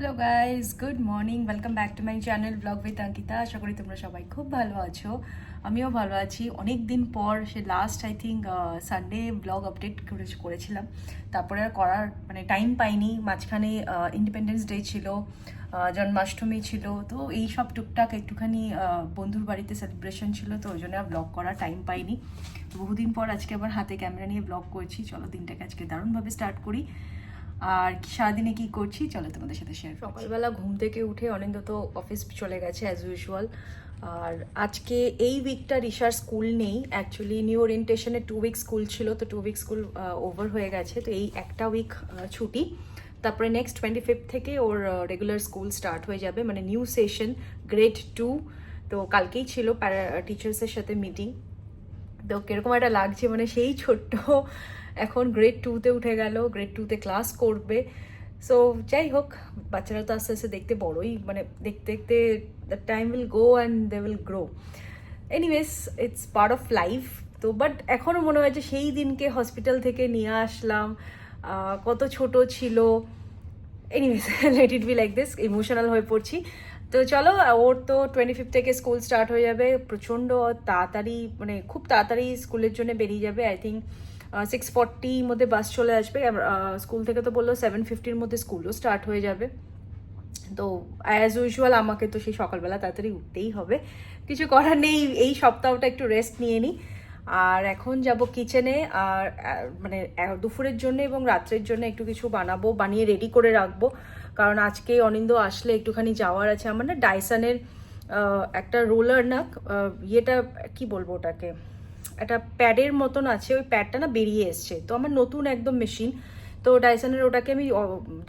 Hello guys, good morning, welcome back to my channel vlog with Ankita. আশা করি তোমরা সবাই খুব ভালো আছো। আমিও ভালো আছি। অনেক দিন পর সে last I think Sunday vlog update করেছিলাম। তারপরে আর করার টাইম পাইনি। মাঝখানে ইন্ডিপেন্ডেন্স ডে ছিল, জন্মাষ্টমী ছিল, তো এই সব টুকটাক একটুখানি বন্ধুর বাড়িতে সেলিব্রেশন ছিল, তো ওই জন্য আর ব্লগ করার টাইম পাইনি। বহুদিন পর আজকে আবার হাতে ক্যামেরা নিয়ে ব্লগ করছি। চলো দিনটাকে আজকে দারুণভাবে স্টার্ট করি। আর সারাদিনে কি করছি চলো তোমাদের সাথে শেয়ার করছি। সকালবেলা ঘুম থেকে উঠে অনিন্দ তো অফিস চলে গেছে অ্যাজ ইউজুয়াল। আর আজকে এই উইকটা ঋষার স্কুল নেই। অ্যাকচুয়ালি নিউ ওরিয়েন্টেশনে 2 উইক স্কুল ছিল, তো 2 উইক স্কুল ওভার হয়ে গেছে, তো এই একটা উইক ছুটি। তারপরে নেক্সট 25 থেকে ওর রেগুলার স্কুল স্টার্ট হয়ে যাবে, মানে নিউ সেশন গ্রেড 2। তো কালকেই ছিল প্যারা টিচার্সের সাথে মিটিং। তো কিরকম একটা লাগছে, মানে সেই ছোট্ট এখন গ্রেড 2-তে উঠে গেল, গ্রেড 2-তে ক্লাস করবে। সো যাই হোক, বাচ্চারা তো আস্তে আস্তে দেখতে বড়ই, মানে দেখতে দেখতে the time will go and they will grow. Anyways, it's part of life. তো বাট এখনও মনে হয় যে সেই দিনকে হসপিটাল থেকে নিয়ে আসলাম, কত ছোট ছিল। Anyways, let it be like this, emotional হয়ে পড়ছি। তো চলো, ওর তো 25 থেকে স্কুল স্টার্ট হয়ে যাবে। প্রচণ্ড তাড়াতাড়ি, মানে খুব তাড়াতাড়ি স্কুলের জন্য বেরিয়ে যাবে। আই থিঙ্ক 6:40 মধ্যে বাস চলে আসবে। স্কুল থেকে তো বললো 7:50 মধ্যে স্কুলও স্টার্ট হয়ে যাবে। তো অ্যাজ ইউজুয়াল আমাকে তো সেই সকালবেলা তাড়াতাড়ি উঠতেই হবে, কিছু করার নেই। এই সপ্তাহটা একটু রেস্ট নিয়ে নিই। আর এখন যাব কিচেনে। আর দুপুরের জন্য এবং রাত্রের জন্য একটু কিছু বানাবো, বানিয়ে রেডি করে রাখবো। কারণ আজকে অনিন্দ আসলে একটুখানি যাওয়ার আছে। আমার না ডাইসনের একটা রোলার, না ইয়েটা কি বলবো ওটাকে, একটা প্যাডের মতন আছে, ওই প্যাডটা না বেরিয়ে এসছে। তো আমার নতুন একদম মেশিন, তো ডাইসনের ওটাকে আমি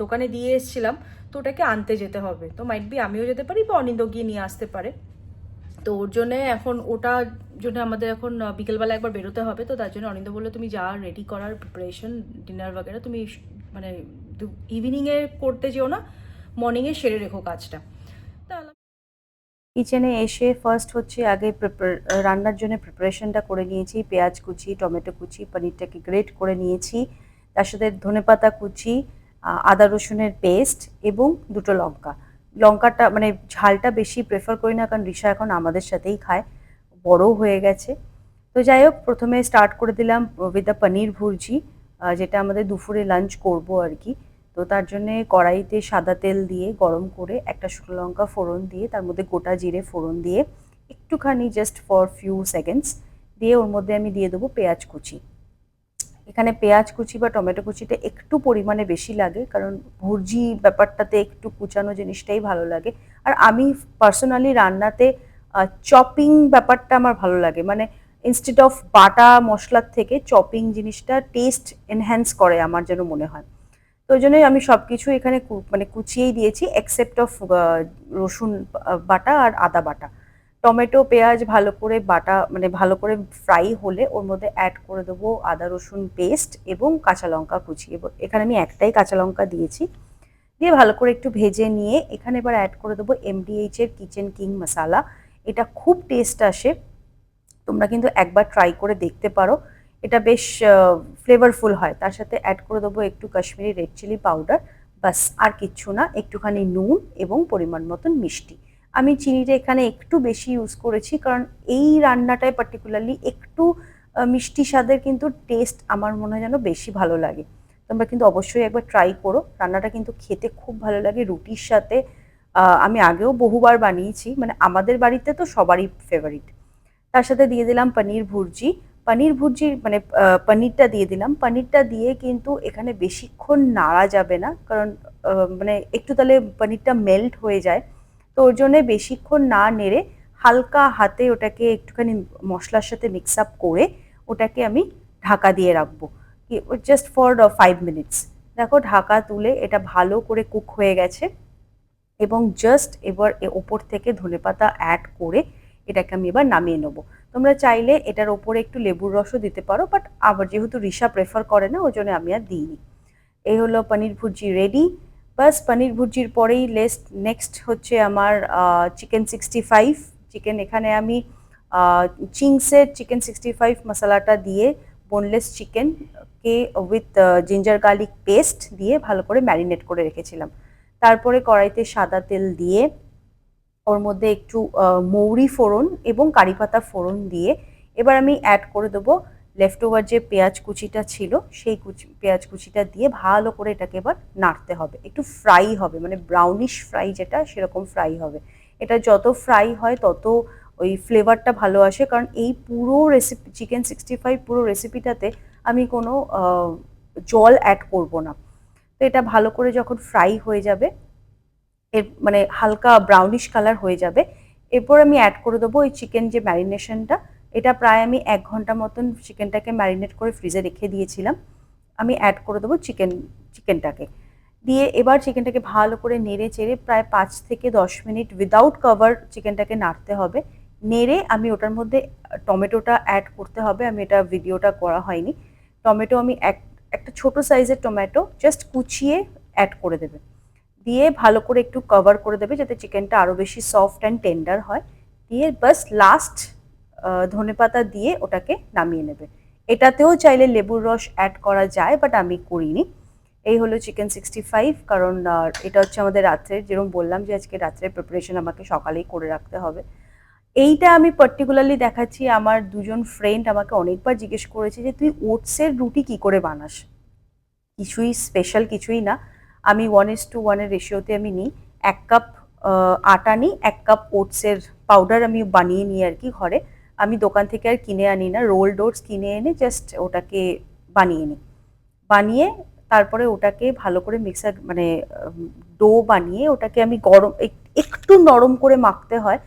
দোকানে দিয়ে এসেছিলাম, তো ওটাকে আনতে যেতে হবে। তো মাইট বি আমিও যেতে পারি বা অনিন্দ গিয়ে নিয়ে আসতে পারে। তো ওর জন্যে এখন ওটার জন্য আমাদের এখন বিকেলবেলা একবার বেরোতে হবে। তো তার জন্য অনিন্দ বললো তুমি যা রেডি করার প্রিপারেশন ডিনার বাগেরা তুমি মানে ইভিনিংয়ে করতে যেও না, মর্নিংয়ে সেরে রেখো কাজটা। তাহলে কিচেনে এসে ফার্স্ট হচ্ছে আগে রান্নার জন্য প্রিপারেশনটা করে নিয়েছি। পেঁয়াজ কুচি, টমেটো কুচি, পনিরটাকে গ্রেট করে নিয়েছি। তার সাথে ধনেপাতা কুচি, আদা রসুনের পেস্ট এবং দুটো লঙ্কা। লঙ্কাটা মানে ঝালটা বেশি প্রেফার করি না, কারণ রিশা এখন আমাদের সাথেই খায়, বড়ও হয়ে গেছে। তো যাই হোক, প্রথমে স্টার্ট করে দিলাম উইথ দ্য পনির ভুর্জি, যেটা আমাদের দুপুরে লাঞ্চ করব আর কি। তো তার জন্যে কড়াইতে সাদা তেল দিয়ে গরম করে একটা শুকনো লঙ্কা ফোড়ন দিয়ে, তার মধ্যে গোটা জিরে ফোড়ন দিয়ে একটুখানি জাস্ট ফর ফিউ সেকেন্ডস দিয়ে ওর মধ্যে আমি দিয়ে দেবো পেঁয়াজ কুচি। এখানে পেঁয়াজ কুচি বা টমেটো কুচিটা একটু পরিমাণে বেশি লাগে, কারণ ভুর্জি ব্যাপারটাতে একটু কুচানো জিনিসটাই ভালো লাগে। আর আমি পার্সোনালি রান্নাতে চপিং ব্যাপারটা আমার ভালো লাগে, মানে ইনস্টেড অফ বাটা মশলার থেকে চপিং জিনিসটা টেস্ট এনহ্যান্স করে আমার যেন মনে হয়। তো ওই জন্যই আমি সব কিছু এখানে মানে কুচিয়েই দিয়েছি, এক্সেপ্ট অফ রসুন বাটা আর আদা বাটা। টমেটো পেঁয়াজ ভালো করে বাটা, মানে ভালো করে ফ্রাই হলে ওর মধ্যে অ্যাড করে দেবো আদা রসুন পেস্ট এবং কাঁচা লঙ্কা কুচি। এখানে আমি একটাই কাঁচা লঙ্কা দিয়েছি। দিয়ে ভালো করে একটু ভেজে নিয়ে এখানে এবার অ্যাড করে দেবো এমডিএইচ এর কিচেন কিং মশালা। এটা খুব টেস্ট আসে, তোমরা কিন্তু একবার ট্রাই করে দেখতে পারো। এটা বেশ ফ্লেভারফুল হয়। তার সাথে অ্যাড করে দেবো একটু কাশ্মীরি রেড চিলি পাউডার, বাস আর কিচ্ছু না। একটুখানি নুন এবং পরিমাণ মতন মিষ্টি। আমি চিনিটা এখানে একটু বেশি ইউজ করেছি, কারণ এই রান্নাটায় পার্টিকুলারলি একটু মিষ্টি স্বাদের কিন্তু টেস্ট আমার মনে হয় যেন বেশি ভালো লাগে। তোমরা কিন্তু অবশ্যই একবার ট্রাই করো, রান্নাটা কিন্তু খেতে খুব ভালো লাগে রুটির সাথে। আমি আগেও বহুবার বানিয়েছি, মানে আমাদের বাড়িতে তো সবারই ফেভারিট। তার সাথে দিয়ে দিলাম পনির ভুর্জি। পনির ভুর্জি মানে পনিরটা দিয়ে দিলাম। পনিরটা দিয়ে কিন্তু এখানে বেশিক্ষণ নাড়া যাবে না, কারণ মানে একটু তাহলে পনিরটা মেল্ট হয়ে যায়। তো ওর জন্যে বেশিক্ষণ না নেড়ে হালকা হাতে ওটাকে একটুখানি মশলার সাথে মিক্স আপ করে ওটাকে আমি ঢাকা দিয়ে রাখবো, জাস্ট ফর 5 মিনিটস। দেখো ঢাকা তুলে এটা ভালো করে কুক হয়ে গেছে, এবং জাস্ট এবার ওপর থেকে ধনেপাতা অ্যাড করে এটাকে আমি এবার নামিয়ে নেবো। তোমরা চাইলে এটার ওপরে একটু লেবুর রসও দিতে পারো, বাট আবার যেহেতু রিশা প্রেফার করে না, ওই জন্য আমি আর দিইনি। এই হলো পনির ভুর্জি রেডি। বাস পনির ভুর্জির পরেই নেক্সট হচ্ছে আমার চিকেন 65। চিকেন এখানে আমি চিংসের চিকেন 65 মশলাটা দিয়ে বোনলেস চিকেনকে উইথ জিঞ্জার গার্লিক পেস্ট দিয়ে ভালো করে ম্যারিনেট করে রেখেছিলাম। তারপরে কড়াইতে সাদা তেল দিয়ে ওর মধ্যে একটু মৌরি ফোড়ন এবং কারি পাতা ফোড়ন দিয়ে এবার আমি অ্যাড করে দেবো লেফট ওভার যে পেঁয়াজ কুচিটা ছিল সেই পেঁয়াজ কুচিটা দিয়ে ভালো করে এটাকে এবার নাড়তে হবে, একটু ফ্রাই হবে, মানে ব্রাউনিশ ফ্রাই যেটা সেরকম ফ্রাই হবে। এটা যত ফ্রাই হয় তত ওই ফ্লেভারটা ভালো আসে, কারণ এই পুরো রেসিপি চিকেন 65 পুরো রেসিপিটাতে আমি কোনো জল অ্যাড করব না। তো এটা ভালো করে যখন ফ্রাই হয়ে যাবে, এর মানে হালকা ব্রাউনিশ কালার হয়ে যাবে, এরপর আমি অ্যাড করে দেবো ওই চিকেন যে ম্যারিনেশনটা। এটা প্রায় আমি 1 ঘন্টা মতন চিকেনটাকে ম্যারিনেট করে ফ্রিজে রেখে দিয়েছিলাম। আমি অ্যাড করে দেবো চিকেনটাকে দিয়ে এবার চিকেনটাকে ভালো করে নেড়ে চেড়ে প্রায় 5 থেকে 10 মিনিট উইদাউট কভার চিকেনটাকে নাড়তে হবে। নেড়ে আমি ওটার মধ্যে টমেটোটা অ্যাড করতে হবে, আমি এটা ভিডিওটা করা হয়নি। টমেটো আমি একটা ছোট সাইজের টমেটো জাস্ট কুচিয়ে অ্যাড করে দেবে, দিয়ে ভালো করে একটু কভার করে দেবে যাতে চিকেনটা আরও বেশি সফট অ্যান্ড টেন্ডার হয়। দিয়ে বাস লাস্ট ধনেপাতা দিয়ে ওটাকে নামিয়ে নেবে। এটাতেও চাইলে লেবুর রস অ্যাড করা যায়, বাট আমি করিনি। এই হলো চিকেন 65, কারণ এটা হচ্ছে আমাদের রাত্রের, যেরকম বললাম যে আজকে রাত্রের প্রিপারেশন আমাকে সকালেই করে রাখতে হবে। এইটা আমি পার্টিকুলারলি দেখাচ্ছি, আমার দুজন ফ্রেন্ড আমাকে অনেকবার জিজ্ঞেস করেছে যে তুই ওটসের রুটি কি করে বানাস। কিছুই স্পেশাল কিছুই না, আমি 1:1 রেশিওতে আমি নিই। 1 কাপ আটা নিই, 1 কাপ ওটসের পাউডার আমি বানিয়ে নিই আর কি ঘরে। আমি দোকান থেকে আর কিনে আনি না, রোলড ওটস কিনে এনে জাস্ট ওটাকে বানিয়ে নিই। বানিয়ে তারপরে ওটাকে ভালো করে মিক্সার মানে ডো বানিয়ে ওটাকে আমি গরম একটু নরম করে মাখতে হয়,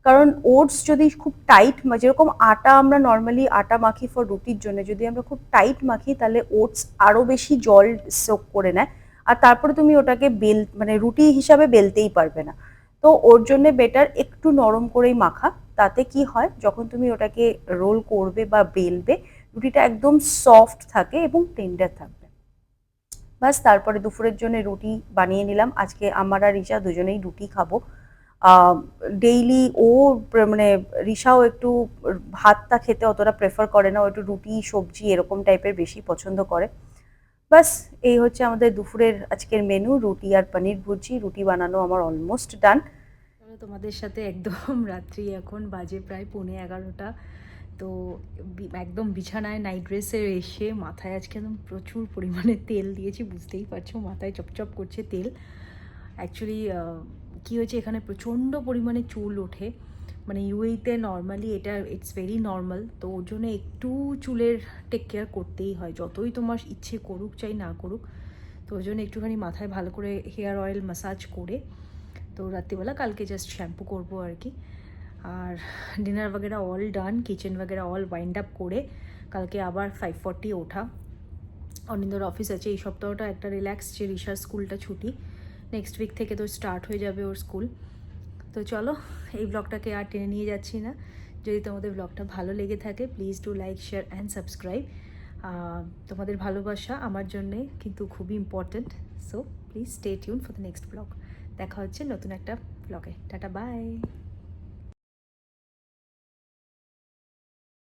কারণ ওটস যদি খুব টাইট, যেরকম আটা আমরা নর্মালি আটা মাখি ফর রুটির জন্য, যদি আমরা খুব টাইট মাখি তাহলে ওটস আরও বেশি জল সোক করে নেয়, আর তারপরে তুমি ওটাকে মানে রুটি হিসাবে বেলতেই পারবে না। তো ওর জন্য বেটার একটু নরম করেই মাখা। তাতে কি হয়, যখন তুমি ওটাকে রোল করবে বা বেলবে, রুটিটা একদম সফট থাকে এবং টেন্ডার থাকবে। বাস তারপরে দুপুরের জন্য রুটি বানিয়ে নিলাম। আজকে আমার আর রিশা দুজনেই রুটি খাবো। ডেইলি ও মানে রিশাও একটু ভাতটা খেতে অতটা প্রেফার করে না, ও একটু রুটি সবজি এরকম টাইপের বেশি পছন্দ করে। বাস এই হচ্ছে আমাদের দুপুরের আজকের মেনু, রুটি আর পনির ভুজি। রুটি বানানো আমার অলমোস্ট ডান। তোমাদের সাথে একদম রাত্রি এখন বাজে প্রায় 11:15। তো একদম বিছানায় নাইট ড্রেসে এসে মাথায় আজকে একদম প্রচুর পরিমাণে তেল দিয়েছি, বুঝতেই পারছো মাথায় চপচপ করছে তেল। অ্যাকচুয়ালি কী হয়েছে, এখানে প্রচণ্ড পরিমাণে চুল ওঠে, মানে ইউএইতে নর্মালি এটা ইটস ভেরি নর্মাল। তো ওর জন্য একটু চুলের টেক কেয়ার করতেই হয়, যতই তোমার ইচ্ছে করুক চাই না করুক। তো ওই জন্য একটুখানি মাথায় ভালো করে হেয়ার অয়েল ম্যাসাজ করে তো রাত্রিবেলা কালকে জাস্ট শ্যাম্পু করবো আর কি। আর ডিনার वगैरह অল ডান, কিচেন वगैरह অল ওয়াইন্ড আপ করে কালকে আবার 5:40 ওঠা। অনিন্দর অফিস আছে এই সপ্তাহটা, একটা রিল্যাক্স, যে রিশার স্কুলটা ছুটি, নেক্সট উইক থেকে তো স্টার্ট হয়ে যাবে ওর স্কুল। তো চলো এই ব্লগটাকে আর টেনে নিয়ে যাচ্ছি না। যদি তোমাদের ব্লগটা ভালো লেগে থাকে please do like, share and subscribe. তোমাদের ভালোবাসা আমার জন্যে কিন্তু খুবই important. So please stay tune for the next blog. দেখা হচ্ছে নতুন একটা ব্লগে। Tata, by.